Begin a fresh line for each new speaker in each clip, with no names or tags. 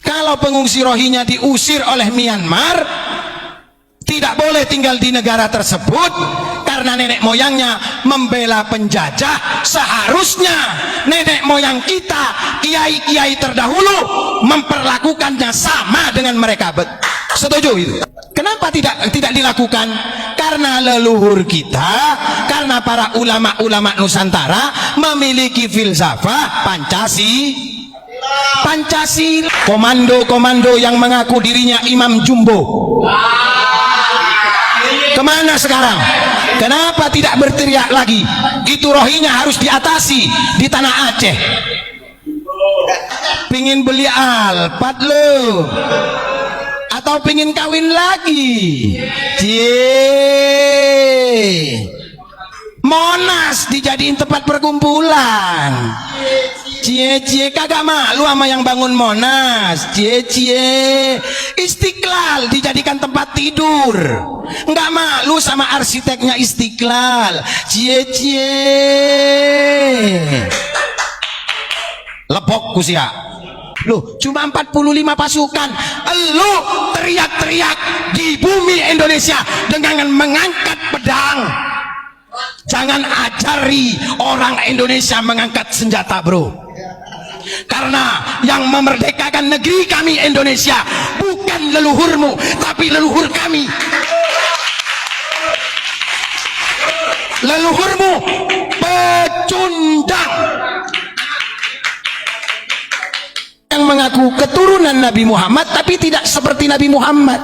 Kalau pengungsi Rohingya diusir oleh Myanmar, tidak boleh tinggal di negara tersebut karena nenek moyangnya membela penjajah. Seharusnya nenek moyang kita, kiai-kiai terdahulu, memperlakukannya sama dengan mereka. Setuju itu? Kenapa tidak dilakukan? Karena leluhur kita, karena para ulama-ulama Nusantara memiliki filsafat Pancasila. Komando-komando yang mengaku dirinya Imam Jumbo kemana sekarang? Kenapa tidak berteriak lagi? Itu Rohingya harus diatasi di tanah Aceh. Pingin beli Alphard lo, atau pingin kawin lagi? Monas dijadiin tempat perkumpulan. Cie kagak malu sama yang bangun Monas. Cie Istiqlal dijadikan tempat tidur, nggak malu sama arsiteknya Istiqlal. Cie lepok kusia. Loh, cuma 45 pasukan. Lu teriak-teriak di bumi Indonesia dengan mengangkat pedang. Jangan ajari orang Indonesia mengangkat senjata, bro. Karena yang memerdekakan negeri kami Indonesia bukan leluhurmu, tapi leluhur kami. Leluhurmu pecundang yang mengaku keturunan Nabi Muhammad tapi tidak seperti Nabi Muhammad.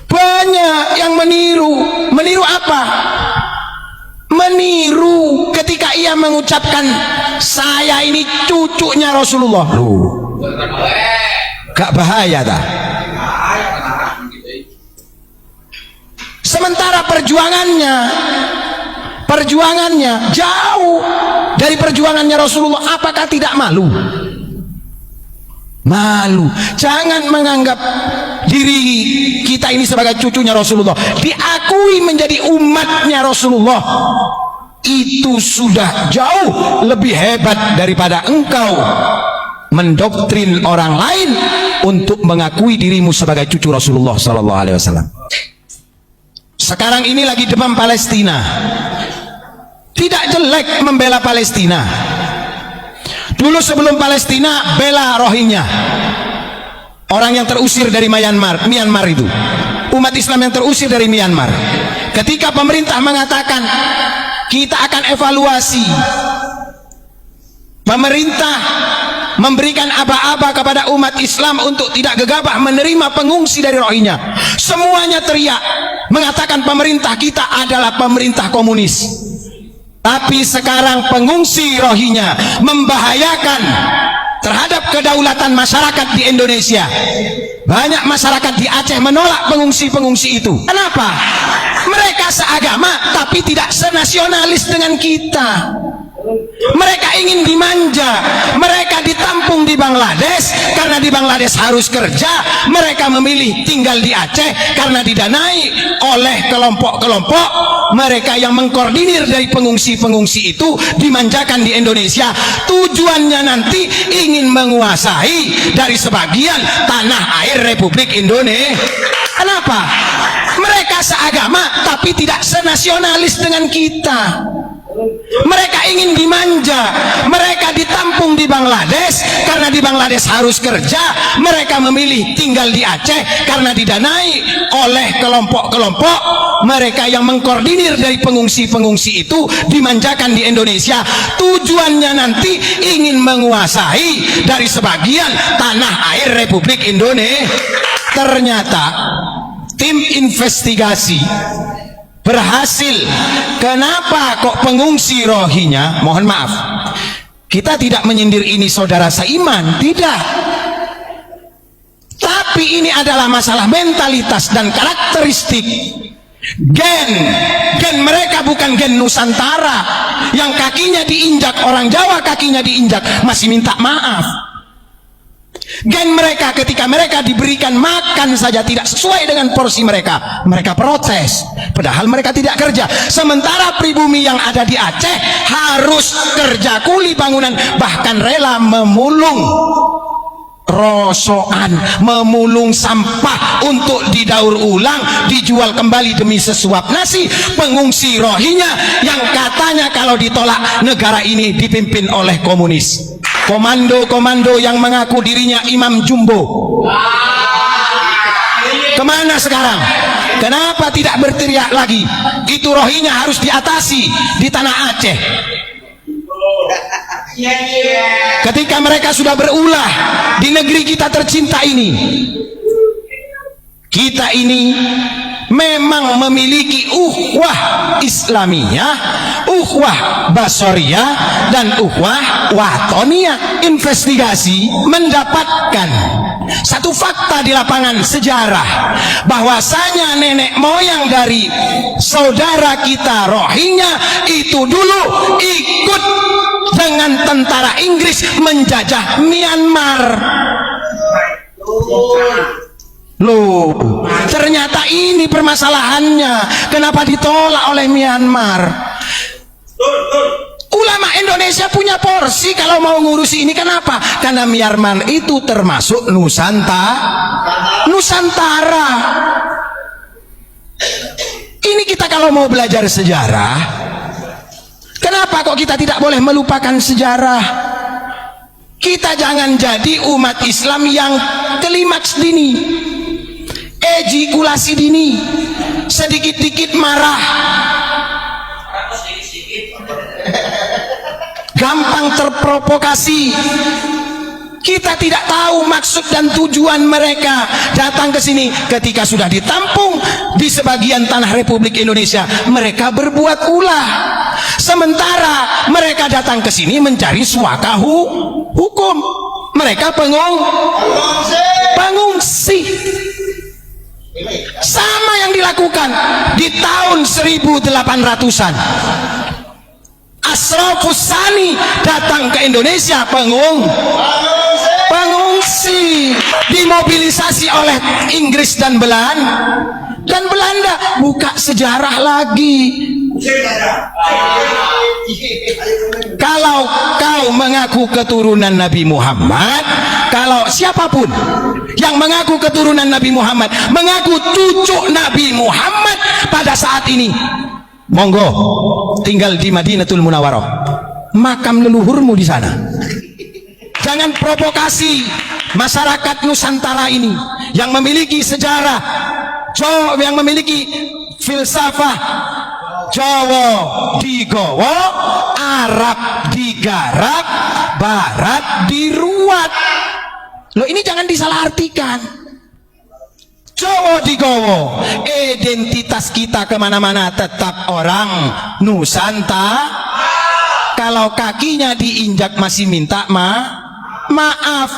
Banyak yang meniru apa? Meniru ketika ia mengucapkan saya ini cucunya Rasulullah. Gak bahaya tak? Sementara perjuangannya jauh dari perjuangannya Rasulullah. Apakah tidak malu? Malu. Jangan menganggap diri kita ini sebagai cucunya Rasulullah. Diakui menjadi umatnya Rasulullah. Itu sudah jauh lebih hebat daripada engkau mendoktrin orang lain untuk mengakui dirimu sebagai cucu Rasulullah sallallahu alaihi wasallam. Sekarang ini lagi demam Palestina. Tidak jelek membela Palestina. Dulu sebelum Palestina bela Rohingya, orang yang terusir dari Myanmar itu, umat Islam yang terusir dari Myanmar. Ketika pemerintah mengatakan kita akan evaluasi, pemerintah memberikan aba-aba kepada umat Islam untuk tidak gegabah menerima pengungsi dari Rohingya. Semuanya teriak mengatakan pemerintah kita adalah pemerintah komunis. Tapi sekarang pengungsi Rohingya membahayakan terhadap kedaulatan masyarakat di Indonesia. Banyak masyarakat di Aceh menolak pengungsi-pengungsi itu. Kenapa? Mereka seagama tapi tidak senasionalis dengan kita. Mereka ingin dimanja. Mereka ditampung di Bangladesh karena di Bangladesh harus kerja. Mereka memilih tinggal di Aceh karena didanai oleh kelompok-kelompok mereka yang mengkoordinir dari pengungsi-pengungsi itu dimanjakan di Indonesia. Tujuannya nanti ingin menguasai dari sebagian tanah air Republik Indonesia. Kenapa? Mereka seagama tapi tidak senasionalis dengan kita. Mereka ingin dimanja. Mereka ditampung di Bangladesh karena di Bangladesh harus kerja. Mereka memilih tinggal di Aceh karena didanai oleh kelompok-kelompok mereka yang mengkoordinir dari pengungsi-pengungsi itu dimanjakan di Indonesia. Tujuannya nanti ingin menguasai dari sebagian tanah air Republik Indonesia. Ternyata tim investigasi berhasil. Kenapa kok pengungsi Rohingya, mohon maaf, kita tidak menyindir ini saudara seiman, tidak, tapi ini adalah masalah mentalitas dan karakteristik. Gen mereka bukan gen Nusantara yang kakinya diinjak orang Jawa, kakinya diinjak masih minta maaf. Gen mereka ketika mereka diberikan makan saja tidak sesuai dengan porsi mereka, mereka protes, padahal mereka tidak kerja. Sementara pribumi yang ada di Aceh harus kerja kuli bangunan, bahkan rela memulung rosokan, memulung sampah untuk didaur ulang, dijual kembali demi sesuap nasi. Pengungsi Rohingya yang katanya kalau ditolak negara ini dipimpin oleh komunis, komando-komando yang mengaku dirinya Imam Jumbo. Kemana sekarang? Kenapa tidak berteriak lagi? Itu Rohingya harus diatasi di tanah Aceh. Ketika mereka sudah berulah di negeri kita tercinta ini, kita ini memang memiliki uhwah Islamiyah, uhwah Basoriyah, dan uhwah Watoniyah. Investigasi mendapatkan satu fakta di lapangan sejarah, bahwasanya nenek moyang dari saudara kita Rohingya itu dulu ikut dengan tentara Inggris menjajah Myanmar. Loh, ternyata ini permasalahannya. Kenapa ditolak oleh Myanmar? Ulama Indonesia punya porsi kalau mau ngurusi ini. Kenapa? Karena Myanmar itu termasuk Nusantara. Ini kita kalau mau belajar sejarah, kenapa kok kita tidak boleh melupakan sejarah? Kita jangan jadi umat Islam yang klimaks dini, ejakulasi dini, sedikit-dikit marah, gampang terprovokasi. Kita tidak tahu maksud dan tujuan mereka datang ke sini. Ketika sudah ditampung di sebagian tanah Republik Indonesia, mereka berbuat ulah. Sementara mereka datang ke sini mencari suaka hukum. Mereka pengungsi. Sama yang dilakukan di tahun 1800-an. Asrafus Sani datang ke Indonesia, pengungsi, dimobilisasi oleh Inggris dan Belanda. Buka sejarah lagi. Kalau kau mengaku keturunan Nabi Muhammad, kalau siapapun yang mengaku keturunan Nabi Muhammad, mengaku cucu Nabi Muhammad pada saat ini, monggo tinggal di Madinatul Munawwarah, makam leluhurmu di sana. Jangan provokasi masyarakat Nusantara ini yang memiliki sejarah, yang memiliki filsafah. Jawa digowo, Arab digarap, Barat diruat. Loh, ini jangan disalahartikan. Jawa digowo, identitas kita kemana-mana tetap orang Nusantara. Kalau kakinya diinjak masih minta maaf.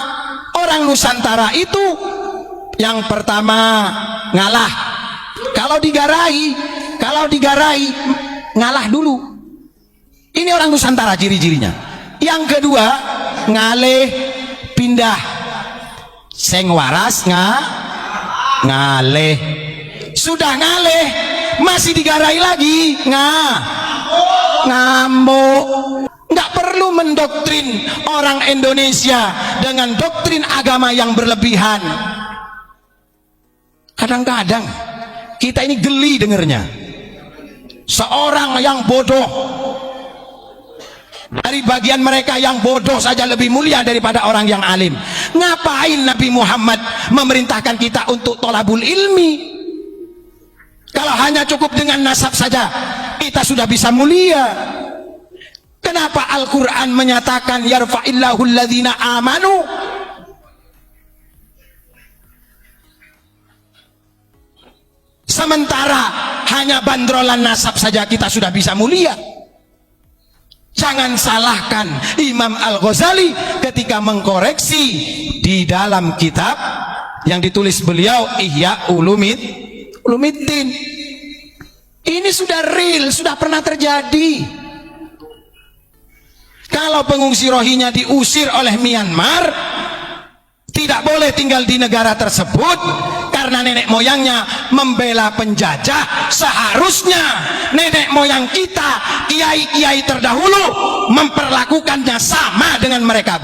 Orang Nusantara itu yang pertama ngalah. Kalau digarai ngalah dulu. Ini orang Nusantara ciri-cirinya. Yang kedua, ngalih pindah. Seng waras ngalih. Sudah ngalih masih digarai lagi, ngamuk. Nggak perlu mendoktrin orang Indonesia dengan doktrin agama yang berlebihan. Kadang-kadang kita ini geli dengernya. Seorang yang bodoh, dari bagian mereka yang bodoh saja lebih mulia daripada orang yang alim. Ngapain Nabi Muhammad memerintahkan kita untuk tolabul ilmi? Kalau hanya cukup dengan nasab saja kita sudah bisa mulia. Kenapa Al-Quran menyatakan yarfa'illahu alladhina amanu? Sementara hanya bandrolan nasab saja kita sudah bisa mulia. Jangan salahkan Imam Al-Ghazali ketika mengkoreksi di dalam kitab yang ditulis beliau, Ihya Ulumiddin. Ini sudah real, sudah pernah terjadi. Kalau pengungsi Rohingya diusir oleh Myanmar, tidak boleh tinggal di negara tersebut karena nenek moyangnya membela penjajah. Seharusnya nenek moyang kita, kiai-kiai terdahulu memperlakukannya sama dengan mereka.